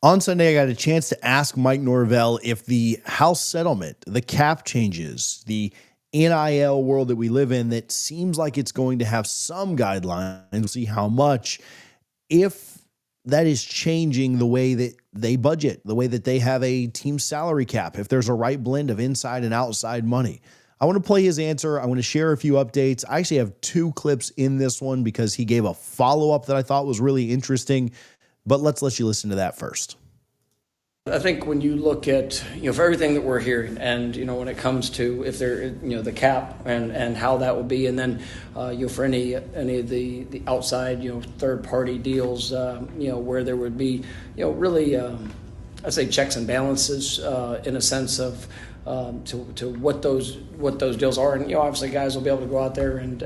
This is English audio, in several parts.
On Sunday, I got a chance to ask Mike Norvell if the House settlement, the cap changes, the NIL world that we live in that seems like it's going to have some guidelines, we'll see how much, if that is changing the way that they budget, the way that they have a team salary cap, if there's a right blend of inside and outside money. I want to play his answer. I want to share a few updates. I actually have 2 clips in this one because he gave a follow-up that I thought was really interesting, but let's let you listen to that first. I think when you look at, for everything that we're hearing and, when it comes to if there, the cap and how that will be, and then, for any of the outside, third party deals, where there would be, really, I say checks and balances, in a sense of, to what those deals are. And, obviously guys will be able to go out there and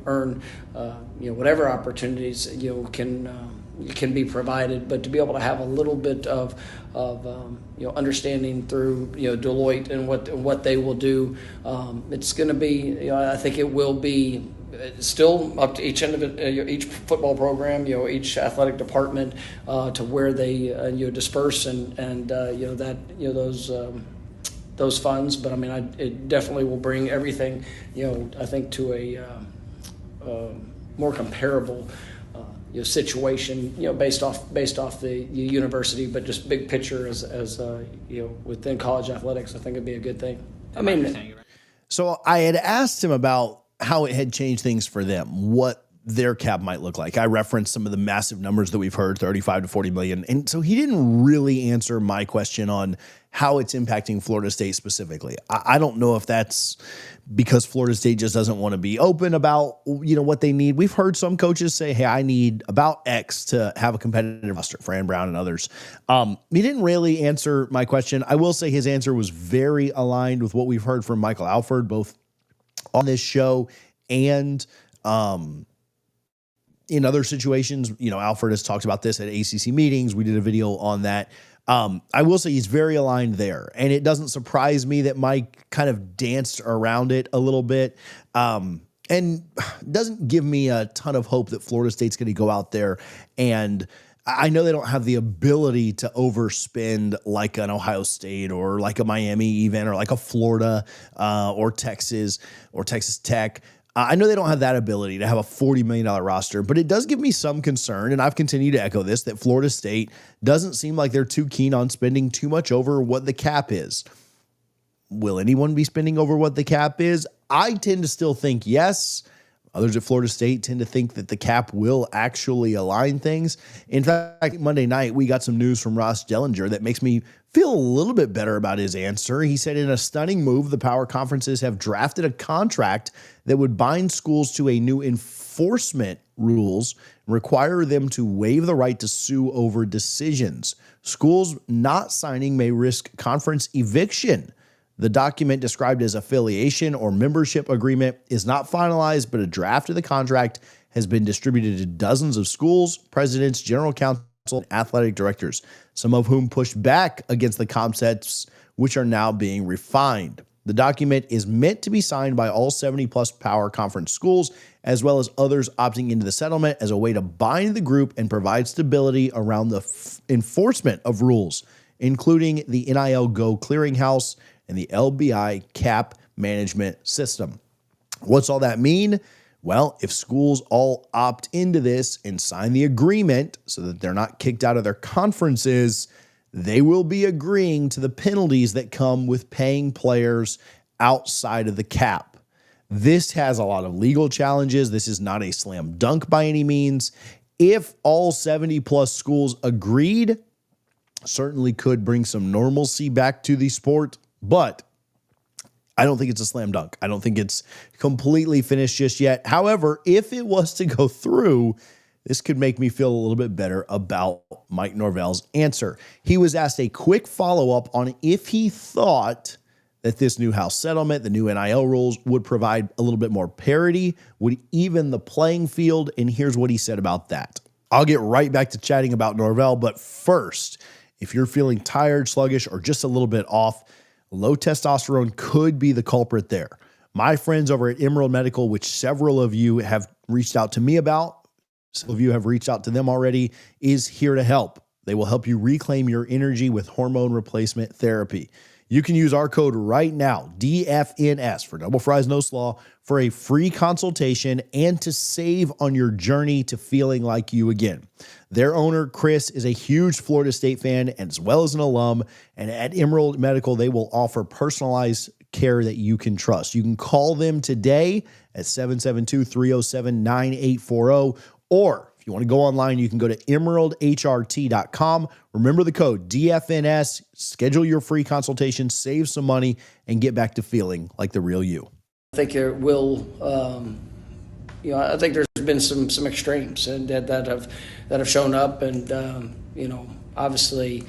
earn, whatever opportunities, can be provided, but to be able to have a little bit of understanding through Deloitte and what they will do, it's going to be I think it will be still up to each end of it, each football program, each athletic department, to where they disperse and those funds. But I mean, it definitely will bring everything I think to a more comparable situation, based off the university, but just big picture as within college athletics, I think it'd be a good thing. I mean, so I had asked him about how it had changed things for them, what their cap might look like. I referenced some of the massive numbers that we've heard, 35 to 40 million. And so he didn't really answer my question on how it's impacting Florida State specifically. I don't know if that's because Florida State just doesn't want to be open about, what they need. We've heard some coaches say, hey, I need about X to have a competitive roster, Fran Brown and others. He didn't really answer my question. I will say his answer was very aligned with what we've heard from Michael Alford, both on this show and in other situations. Alfred has talked about this at ACC meetings. We did a video on that. I will say he's very aligned there, and it doesn't surprise me that Mike kind of danced around it a little bit, and doesn't give me a ton of hope that Florida State's going to go out there. And I know they don't have the ability to overspend like an Ohio State or like a Miami even, or like a Florida or Texas Tech. I know they don't have that ability to have a $40 million roster, but it does give me some concern, and I've continued to echo this, that Florida State doesn't seem like they're too keen on spending too much over what the cap is. Will anyone be spending over what the cap is? I tend to still think yes. Others at Florida State tend to think that the cap will actually align things. In fact, Monday night, we got some news from Ross Jillinger that makes me feel a little bit better about his answer. He said, in a stunning move, the power conferences have drafted a contract that would bind schools to a new enforcement rules and require them to waive the right to sue over decisions. Schools not signing may risk conference eviction. The document, described as affiliation or membership agreement, is not finalized, but a draft of the contract has been distributed to dozens of schools, presidents, general counsel, and athletic directors, some of whom pushed back against the concepts, which are now being refined. The document is meant to be signed by all 70-plus power conference schools, as well as others opting into the settlement, as a way to bind the group and provide stability around the enforcement of rules, including the NIL Go clearinghouse and the LBI cap management system. What's all that mean? Well, if schools all opt into this and sign the agreement so that they're not kicked out of their conferences, they will be agreeing to the penalties that come with paying players outside of the cap. This has a lot of legal challenges. This is not a slam dunk by any means. If all 70-plus schools agreed, certainly could bring some normalcy back to the sport, but I don't think it's a slam dunk. I don't think it's completely finished just yet. However, if it was to go through, this could make me feel a little bit better about Mike Norvell's answer. He was asked a quick follow-up on if he thought that this new House settlement, the new NIL rules, would provide a little bit more parity, would even the playing field, and here's what he said about that. I'll get right back to chatting about Norvell, but first, if you're feeling tired, sluggish, or just a little bit off, low testosterone could be the culprit there. My friends over at Emerald Medical, which several of you have reached out to me about, some of you have reached out to them already, is here to help. They will help you reclaim your energy with hormone replacement therapy. You can use our code right now, DFNS, for Double Fries No Slaw, for a free consultation and to save on your journey to feeling like you again. Their owner, Chris, is a huge Florida State fan and as well as an alum. And at Emerald Medical, they will offer personalized care that you can trust. You can call them today at 772-307-9840, or if you want to go online, you can go to emeraldhrt.com. Remember the code DFNS, schedule your free consultation, save some money, and get back to feeling like the real you. I think it will, I think there's been some extremes and that have shown up, and obviously,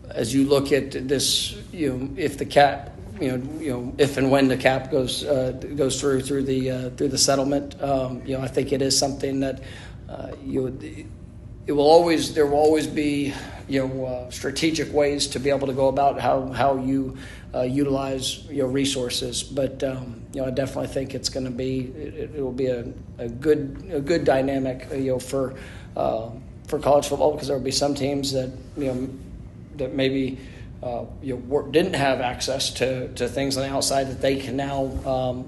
as you look at this, if the cap, if and when the cap goes through the settlement, I think it is something that there will always be strategic ways to be able to go about how you utilize resources, but I definitely think it's going to be it will be a good dynamic for college football, because there will be some teams that that maybe didn't have access to things on the outside that they can now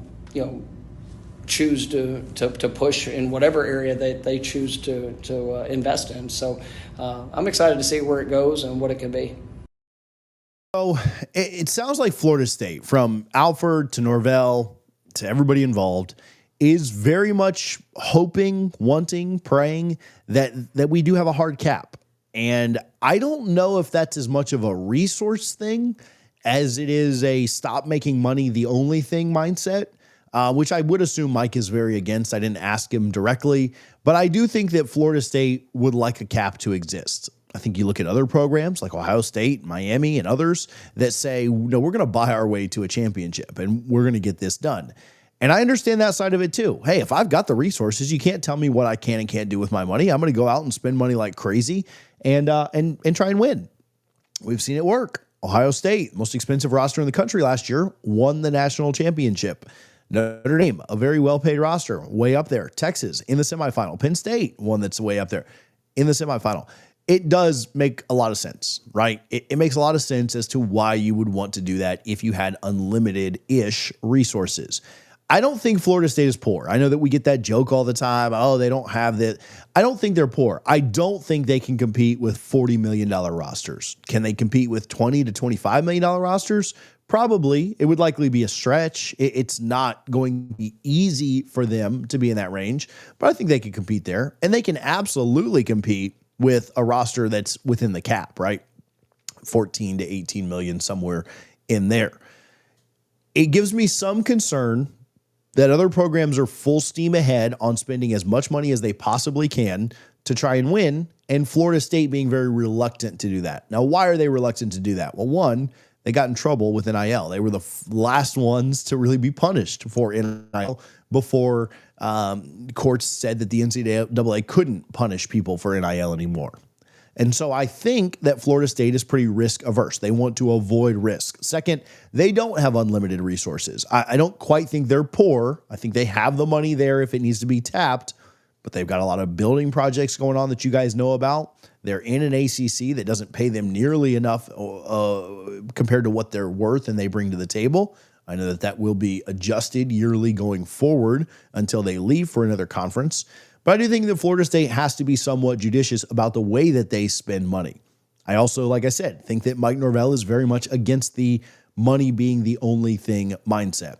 choose to push in whatever area they choose to invest in. So I'm excited to see where it goes and what it can be. So it sounds like Florida State, from Alford to Norvell to everybody involved, is very much hoping, wanting, praying that we do have a hard cap. And I don't know if that's as much of a resource thing as it is a stop making money the only thing mindset, which I would assume Mike is very against. I didn't ask him directly, but I do think that Florida State would like a cap to exist. I think you look at other programs like Ohio State, Miami, and others that say, no, we're going to buy our way to a championship and we're going to get this done. And I understand that side of it too. Hey, if I've got the resources, you can't tell me what I can and can't do with my money. I'm going to go out and spend money like crazy and try and win. We've seen it work. Ohio State, most expensive roster in the country last year, won the national championship. Notre Dame, a very well-paid roster, way up there. Texas in the semifinal. Penn State, one that's way up there in the semifinal. It does make a lot of sense, right? It makes a lot of sense as to why you would want to do that if you had unlimited-ish resources. I don't think Florida State is poor. I know that we get that joke all the time. Oh, they don't have that. I don't think they're poor. I don't think they can compete with $40 million rosters. Can they compete with $20 to $25 million rosters? Probably. It would likely be a stretch. It's not going to be easy for them to be in that range, but I think they can compete there. And they can absolutely compete with a roster that's within the cap, right? 14 to 18 million, somewhere in there. It gives me some concern that other programs are full steam ahead on spending as much money as they possibly can to try and win, and Florida State being very reluctant to do that. Now, why are they reluctant to do that? Well, one, they got in trouble with NIL. They were the last ones to really be punished for NIL before courts said that the NCAA couldn't punish people for NIL anymore. And so I think that Florida State is pretty risk averse. They want to avoid risk. Second, they don't have unlimited resources. I don't quite think they're poor. I think they have the money there if it needs to be tapped, but they've got a lot of building projects going on that you guys know about. They're in an ACC that doesn't pay them nearly enough compared to what they're worth and they bring to the table. I know that will be adjusted yearly going forward until they leave for another conference. But I do think that Florida State has to be somewhat judicious about the way that they spend money. I also, like I said, think that Mike Norvell is very much against the money being the only thing mindset.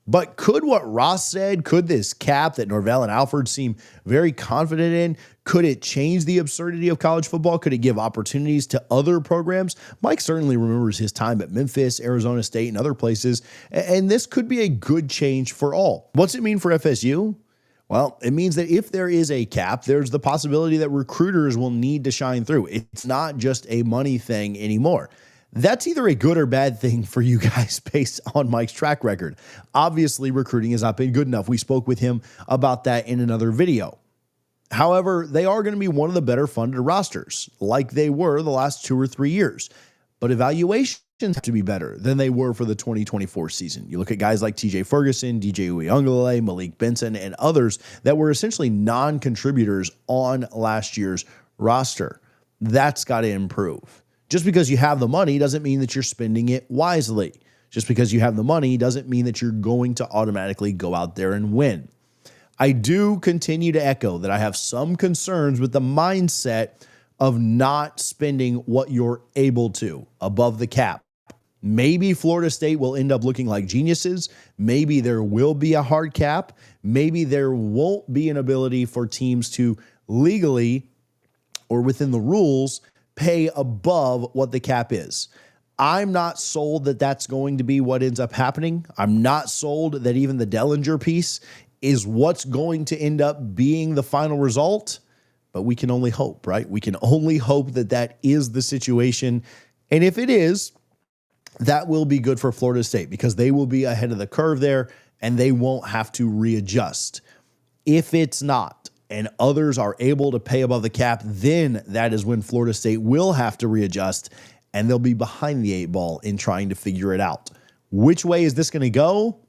But could what Ross said, could this cap that Norvell and Alford seem very confident in, could it change the absurdity of college football? Could it give opportunities to other programs? Mike certainly remembers his time at Memphis, Arizona State, and other places, and this could be a good change for all. What's it mean for FSU? Well, it means that if there is a cap, there's the possibility that recruiters will need to shine through. It's not just a money thing anymore. That's either a good or bad thing for you guys based on Mike's track record. Obviously, recruiting has not been good enough. We spoke with him about that in another video. However, they are going to be one of the better funded rosters, like they were the last 2 or 3 years. But evaluations have to be better than they were for the 2024 season. You look at guys like TJ Ferguson, DJ Uiagalelei, Malik Benson, and others that were essentially non-contributors on last year's roster. That's got to improve. Just because you have the money doesn't mean that you're spending it wisely. Just because you have the money doesn't mean that you're going to automatically go out there and win. I do continue to echo that I have some concerns with the mindset of not spending what you're able to above the cap. Maybe Florida State will end up looking like geniuses. Maybe there will be a hard cap. Maybe there won't be an ability for teams to legally or within the rules pay above what the cap is. I'm not sold that that's going to be what ends up happening. I'm not sold that even the Dellinger piece is what's going to end up being the final result, but we can only hope, right? We can only hope that that is the situation. And if it is, that will be good for Florida State because they will be ahead of the curve there and they won't have to readjust. If it's not, and others are able to pay above the cap, then that is when Florida State will have to readjust and they'll be behind the 8 ball in trying to figure it out. Which way is this going to go?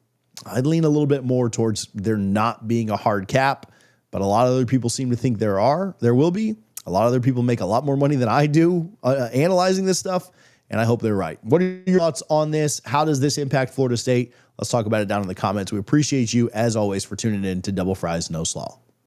I'd lean a little bit more towards there not being a hard cap, but a lot of other people seem to think there will be. A lot of other people make a lot more money than I do analyzing this stuff, and I hope they're right. What are your thoughts on this? How does this impact Florida State? Let's talk about it down in the comments. We appreciate you, as always, for tuning in to Double Fries No Slaw.